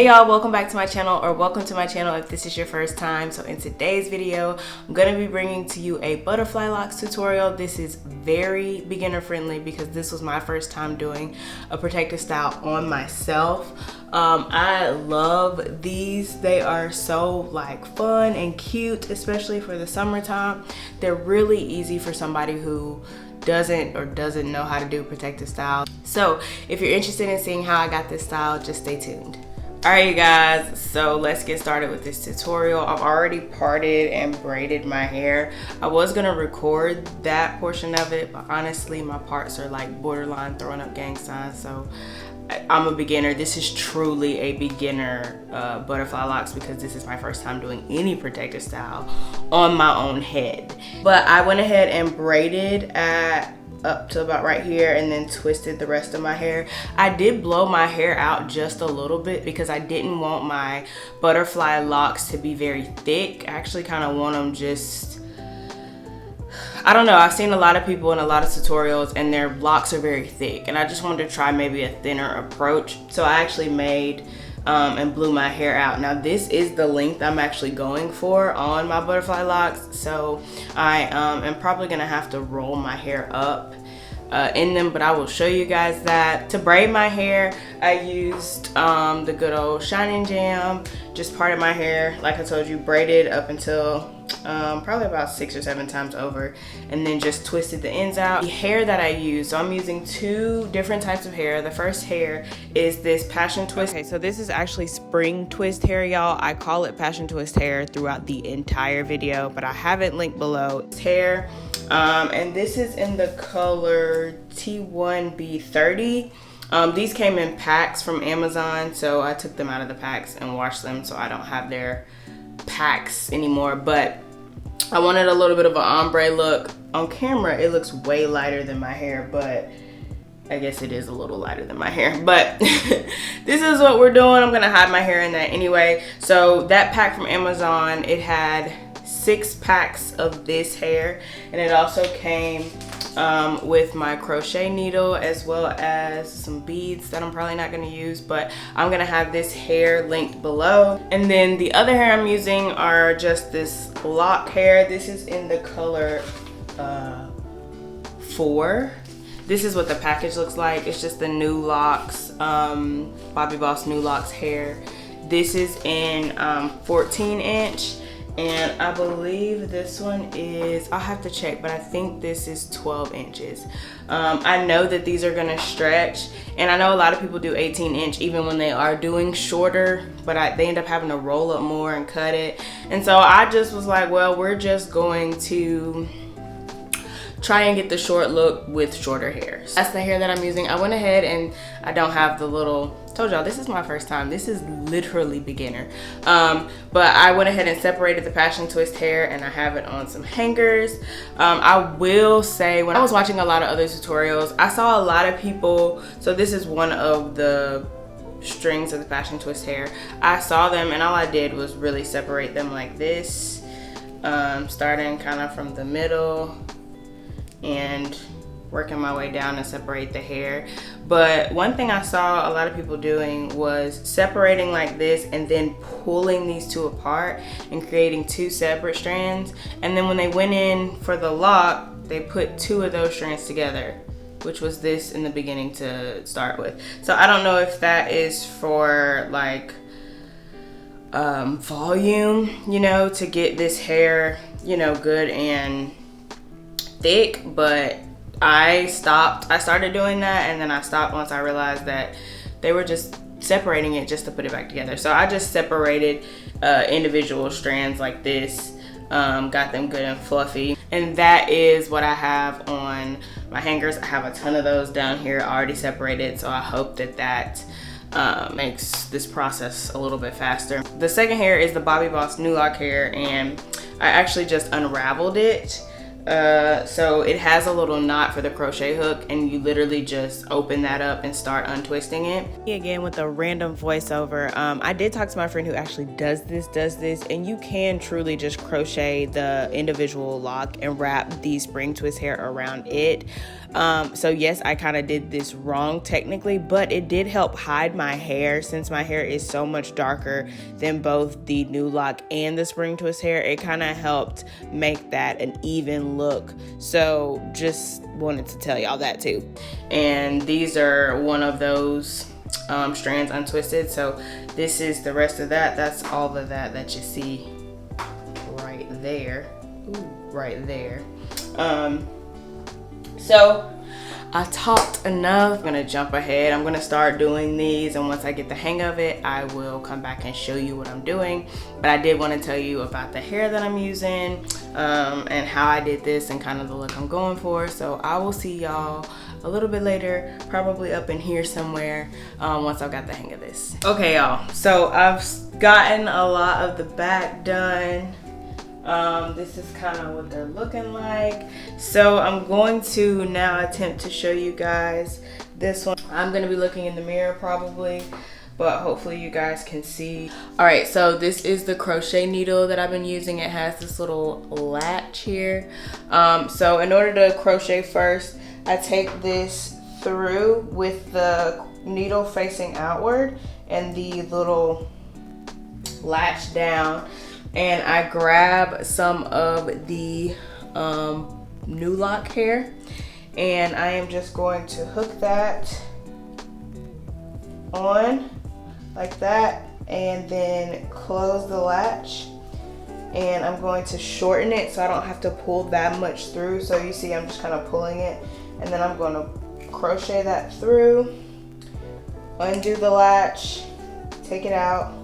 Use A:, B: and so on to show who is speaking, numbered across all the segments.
A: Hey y'all, welcome back to my channel, or welcome to my channel if this is your first time. So in today's video, I'm going to be bringing to you a butterfly locks tutorial. This is very beginner friendly because this was my first time doing a protective style on myself. I love these. They are so like fun and cute, especially for the summertime. They're really easy for somebody who doesn't know how to do protective style. So if you're interested in seeing how I got this style, just stay tuned. Alright you guys, so let's get started with this tutorial. I've already parted and braided my hair. I was gonna record that portion of it, but honestly my parts are like borderline throwing up gang signs, so I'm a beginner. This is truly a beginner butterfly locks because this is my first time doing any protective style on my own head. But I went ahead and braided up to about right here and then twisted the rest of my hair. I did blow my hair out just a little bit because I didn't want my butterfly locks to be very thick. I actually kind of want them just, I don't know, I've seen a lot of people in a lot of tutorials and their locks are very thick, and I just wanted to try maybe a thinner approach. So I actually made and blew my hair out. Now this is the length I'm actually going for on my butterfly locks, so I am probably gonna have to roll my hair up in them, but I will show you guys that. To braid my hair, I used the good old Shining Jam, just parted my hair, like I told you, braided up until probably about 6 or 7 times over, and then just twisted the ends out. The hair that I use, so I'm using 2 different types of hair. The first hair is this passion twist. Okay, so this is actually spring twist hair, y'all. I call it passion twist hair throughout the entire video, but I have it linked below. It's hair, and this is in the color T1B30. These came in packs from Amazon, so I took them out of the packs and washed them, so I don't have their packs anymore. But I wanted a little bit of an ombre look. On camera it looks way lighter than my hair, but I guess it is a little lighter than my hair, but this is what we're doing. I'm gonna hide my hair in that anyway. So that pack from Amazon, it had 6 packs of this hair, and it also came with my crochet needle as well as some beads that I'm probably not going to use, but I'm going to have this hair linked below. And then the other hair I'm using are just this lock hair. This is in the color 4. This is what the package looks like. It's just the New Locs, Bobby Boss New Locs hair. This is in 14 inch. And I believe this one is, I'll have to check, but I think this is 12 inches. I know that these are gonna stretch, and I know a lot of people do 18 inch even when they are doing shorter, but they end up having to roll up more and cut it. And so I just was like, well, we're just going to try and get the short look with shorter hair. That's the hair that I'm using. I went ahead and I don't have the little, told y'all this is my first time. This is literally beginner. But I went ahead and separated the passion twist hair, and I have it on some hangers. I will say, when I was watching a lot of other tutorials, I saw a lot of people, so this is one of the strings of the passion twist hair. I saw them and all I did was really separate them like this, starting kind of from the middle and working my way down to separate the hair. But one thing I saw a lot of people doing was separating like this and then pulling these 2 apart and creating 2 separate strands. And then when they went in for the lock, they put 2 of those strands together, which was this in the beginning to start with. So I don't know if that is for like volume, you know, to get this hair, you know, good and thick, but I started doing that, and then I stopped once I realized that they were just separating it just to put it back together. So I just separated individual strands like this, got them good and fluffy, and that is what I have on my hangers. I have a ton of those down here already separated, so I hope that makes this process a little bit faster. The second hair is the Bobby Boss New Loc hair, and I actually just unraveled it So it has a little knot for the crochet hook, and you literally just open that up and start untwisting it. Again, with a random voiceover, I did talk to my friend who actually does this, and you can truly just crochet the individual lock and wrap the spring twist hair around it. So yes, I kind of did this wrong technically, but it did help hide my hair. Since my hair is so much darker than both the new lock and the spring twist hair, it kind of helped make that an even look. So just wanted to tell y'all that too. And these are one of those strands untwisted. So this is the rest of that. That's all of that you see right there. Ooh, right there. So I talked enough. I'm gonna jump ahead. I'm gonna start doing these, and once I get the hang of it, I will come back and show you what I'm doing. But I did want to tell you about the hair that I'm using, and how I did this and kind of the look I'm going for. So I will see y'all a little bit later, probably up in here somewhere, once I've got the hang of this. Okay, y'all, so I've gotten a lot of the back done. This is kind of what they're looking like. So I'm going to now attempt to show you guys this one. I'm going to be looking in the mirror probably, but hopefully you guys can see. All right, so this is the crochet needle that I've been using. It has this little latch here. So in order to crochet first, I take this through with the needle facing outward and the little latch down, and I grab some of the new lock hair, and I am just going to hook that on like that, and then close the latch, and I'm going to shorten it so I don't have to pull that much through. So you see I'm just kind of pulling it, and then I'm going to crochet that through, undo the latch, take it out,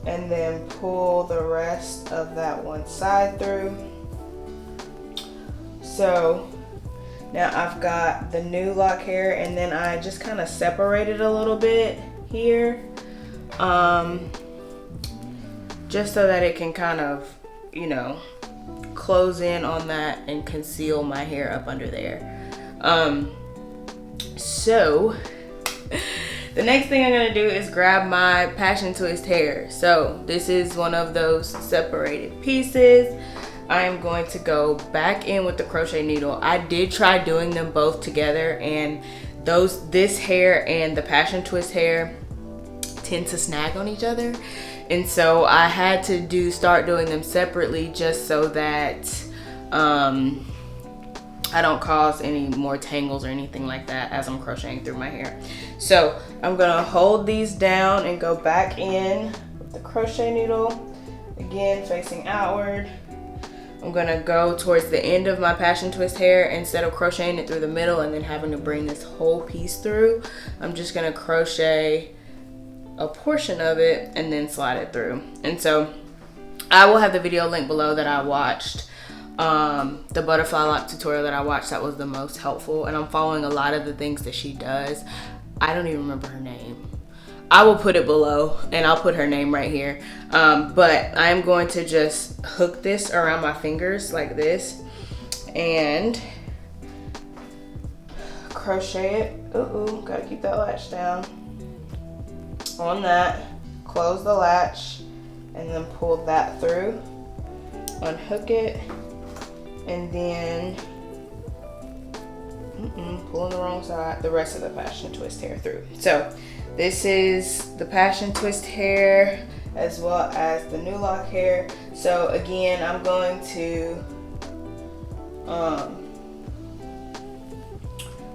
A: and then pull the rest of that one side through. So now I've got the new lock hair, and then I just kind of separate it a little bit here, just so that it can kind of, you know, close in on that and conceal my hair up under there. So the next thing I'm gonna do is grab my passion twist hair. So this is one of those separated pieces. I am going to go back in with the crochet needle. I did try doing them both together, and this hair and the passion twist hair tend to snag on each other. And so I had to start doing them separately, just so that I don't cause any more tangles or anything like that as I'm crocheting through my hair. So I'm gonna hold these down and go back in with the crochet needle, again facing outward. I'm gonna go towards the end of my passion twist hair. Instead of crocheting it through the middle and then having to bring this whole piece through, I'm just gonna crochet a portion of it and then slide it through. And so I will have the video link below that I watched, the butterfly lock tutorial that I watched. That was the most helpful, and I'm following a lot of the things that she does. I don't even remember her name. I will put it below, and I'll put her name right here. But I am going to just hook this around my fingers like this and crochet it. Ooh, gotta keep that latch down. On that, close the latch, and then pull that through. Unhook it, and then pulling the wrong side, the rest of the passion twist hair through. So this is the passion twist hair as well as the new lock hair. So again, I'm going to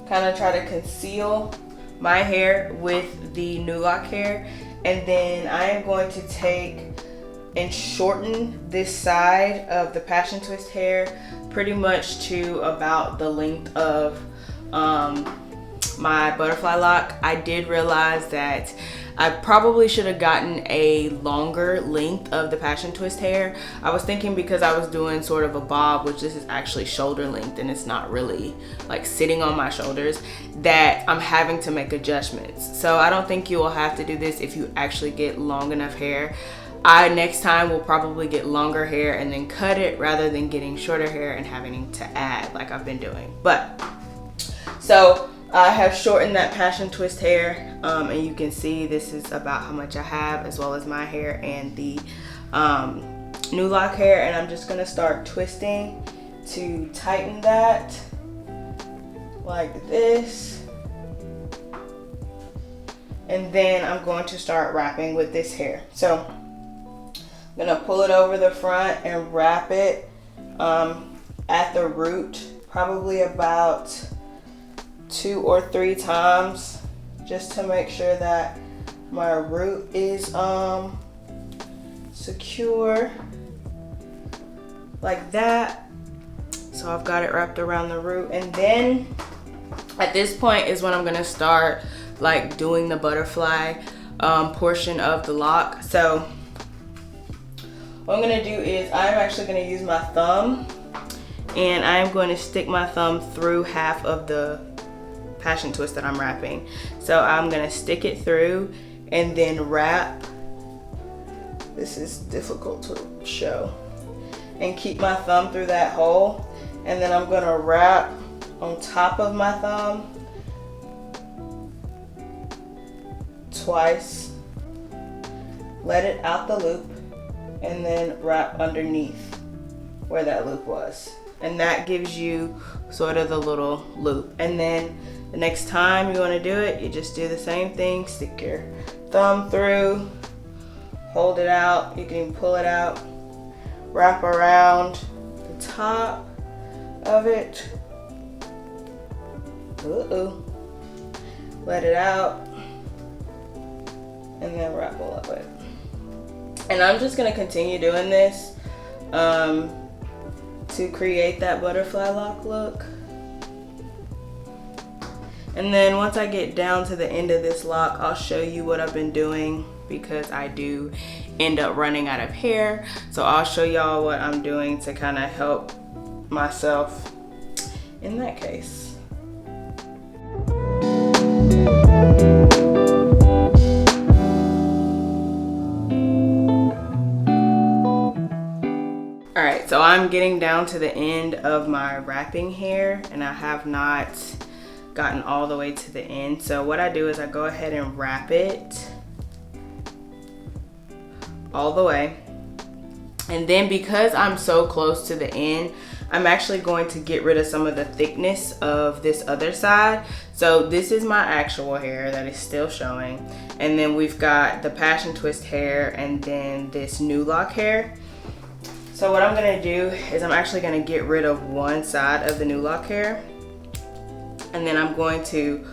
A: kind of try to conceal my hair with the new lock hair, and then I am going to take and shorten this side of the passion twist hair pretty much to about the length of my butterfly lock. I did realize that I probably should have gotten a longer length of the passion twist hair. I was thinking, because I was doing sort of a bob, which this is actually shoulder length and it's not really like sitting on my shoulders, that I'm having to make adjustments. So I don't think you will have to do this if you actually get long enough hair. I next time will probably get longer hair and then cut it rather than getting shorter hair and having to add like I've been doing. But so I have shortened that passion twist hair, and you can see this is about how much I have, as well as my hair and the new lock hair. And I'm just gonna start twisting to tighten that like this. And then I'm going to start wrapping with this hair. So I'm gonna pull it over the front and wrap it at the root, probably about 2 or 3 times, just to make sure that my root is secure, like that. So I've got it wrapped around the root, and then at this point is when I'm gonna start like doing the butterfly portion of the lock. So what I'm gonna do is I'm actually gonna use my thumb, and I'm going to stick my thumb through half of the passion twist that I'm wrapping. So I'm gonna stick it through and then wrap. This is difficult to show. And keep my thumb through that hole, and then I'm gonna wrap on top of my thumb twice, let it out the loop, and then wrap underneath where that loop was. And that gives you sort of the little loop. And then the next time you want to do it, you just do the same thing. Stick your thumb through, hold it out, you can pull it out, wrap around the top of it, let it out, and then wrap all of it. And I'm just gonna continue doing this to create that butterfly lock look. And then once I get down to the end of this lock, I'll show you what I've been doing, because I do end up running out of hair. So I'll show y'all what I'm doing to kind of help myself in that case. Alright, so I'm getting down to the end of my wrapping hair, and I have not gotten all the way to the end. So what I do is I go ahead and wrap it all the way, and then because I'm so close to the end, I'm actually going to get rid of some of the thickness of this other side. So this is my actual hair that is still showing, and then we've got the passion twist hair and then this new lock hair. So what I'm gonna do is I'm actually gonna get rid of one side of the new lock hair, and then I'm going to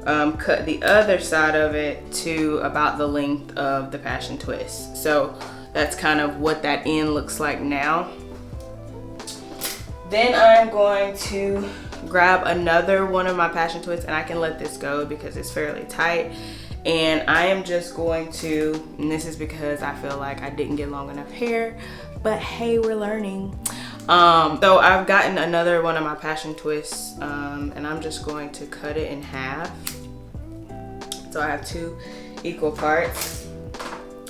A: cut the other side of it to about the length of the passion twist. So that's kind of what that end looks like now. Then I'm going to grab another one of my passion twists, and I can let this go because it's fairly tight. And I am just going to, and this is because I feel like I didn't get long enough hair, but hey, we're learning. So I've gotten another one of my passion twists, and I'm just going to cut it in half. So I have 2 equal parts,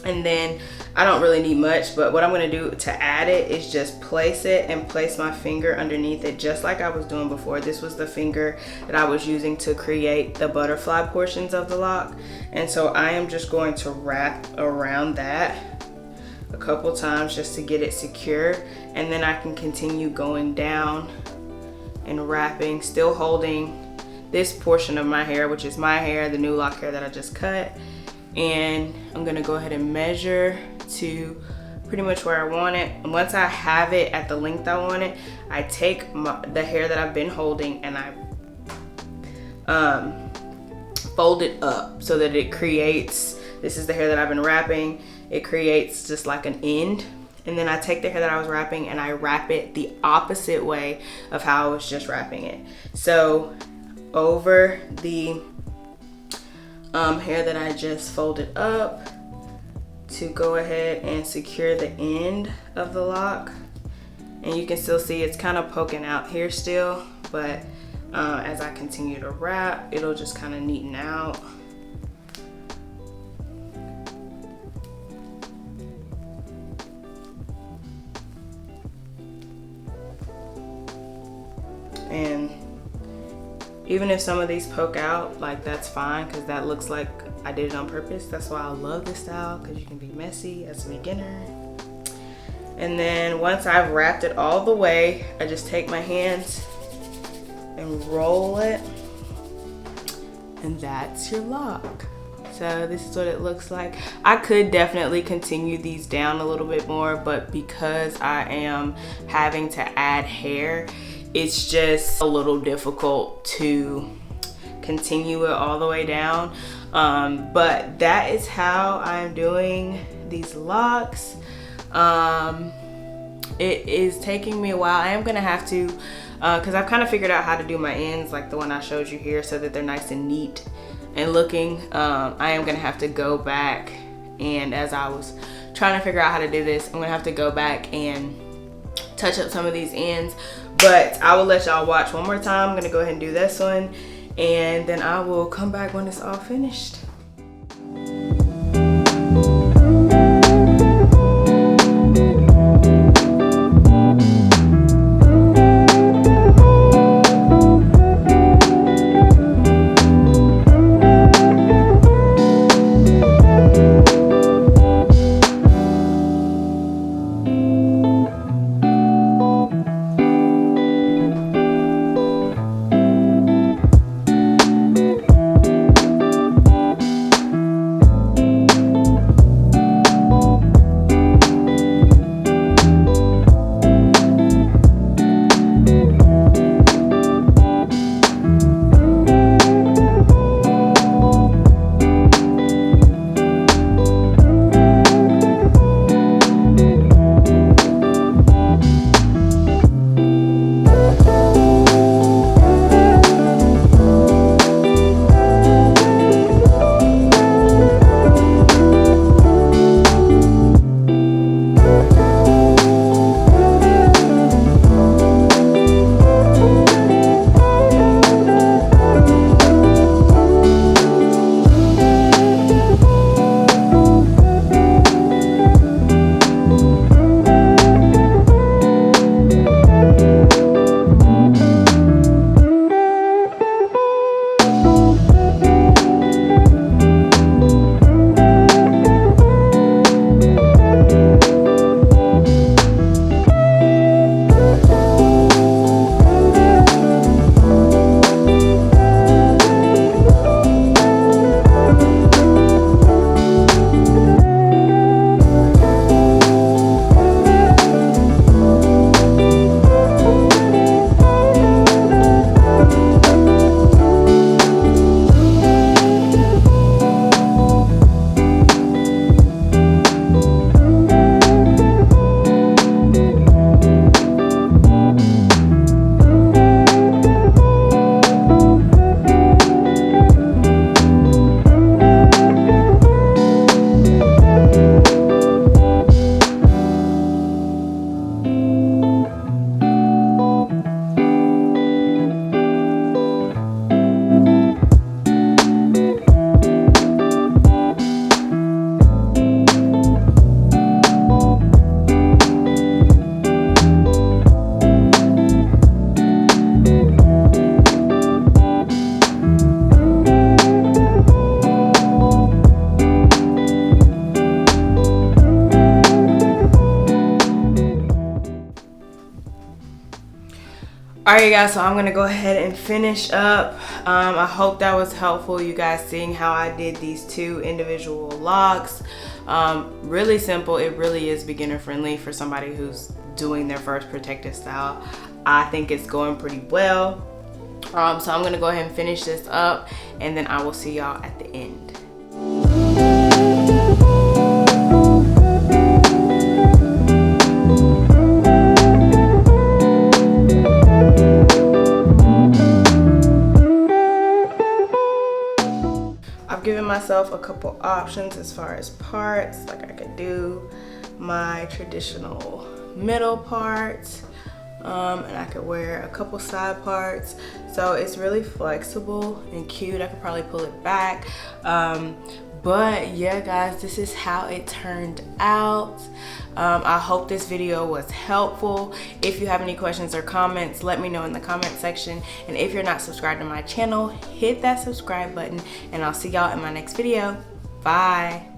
A: and then I don't really need much, but what I'm gonna do to add it is just place it and place my finger underneath it, just like I was doing before. This was the finger that I was using to create the butterfly portions of the lock. And so I am just going to wrap around that a couple times just to get it secure, and then I can continue going down and wrapping, still holding this portion of my hair, which is my hair, the new lock hair that I just cut. And I'm gonna go ahead and measure to pretty much where I want it. And once I have it at the length I want it, I take the hair that I've been holding and I fold it up so that it creates, this is the hair that I've been wrapping, it creates just like an end. And then I take the hair that I was wrapping and I wrap it the opposite way of how I was just wrapping it. So over the hair that I just folded up to go ahead and secure the end of the lock. And you can still see it's kind of poking out here still, but as I continue to wrap, it'll just kind of neaten out. Even if some of these poke out, like that's fine, because that looks like I did it on purpose. That's why I love this style, because you can be messy as a beginner. And then once I've wrapped it all the way, I just take my hands and roll it, and that's your lock. So this is what it looks like. I could definitely continue these down a little bit more, but because I am having to add hair, it's just a little difficult to continue it all the way down. But that is how I'm doing these locks. It is taking me a while. I am gonna have to, because I've kind of figured out how to do my ends, like the one I showed you here, so that they're nice and neat and looking. I am gonna have to go back, and as I was trying to figure out how to do this, I'm gonna have to go back and touch up some of these ends. But I will let y'all watch one more time. I'm gonna go ahead and do this one, and then I will come back when it's all finished. Alright guys, so I'm gonna go ahead and finish up. I hope that was helpful, you guys, seeing how I did these two individual locks. Really simple. It really is beginner friendly for somebody who's doing their first protective style. I think it's going pretty well. So I'm gonna go ahead and finish this up, and then I will see y'all at the end. I've given myself a couple options as far as parts. Like, I could do my traditional middle parts, and I could wear a couple side parts. So it's really flexible and cute. I could probably pull it back, But yeah guys, this is how it turned out. I hope this video was helpful. If you have any questions or comments, let me know in the comment section. And if you're not subscribed to my channel, hit that subscribe button, and I'll see y'all in my next video. Bye.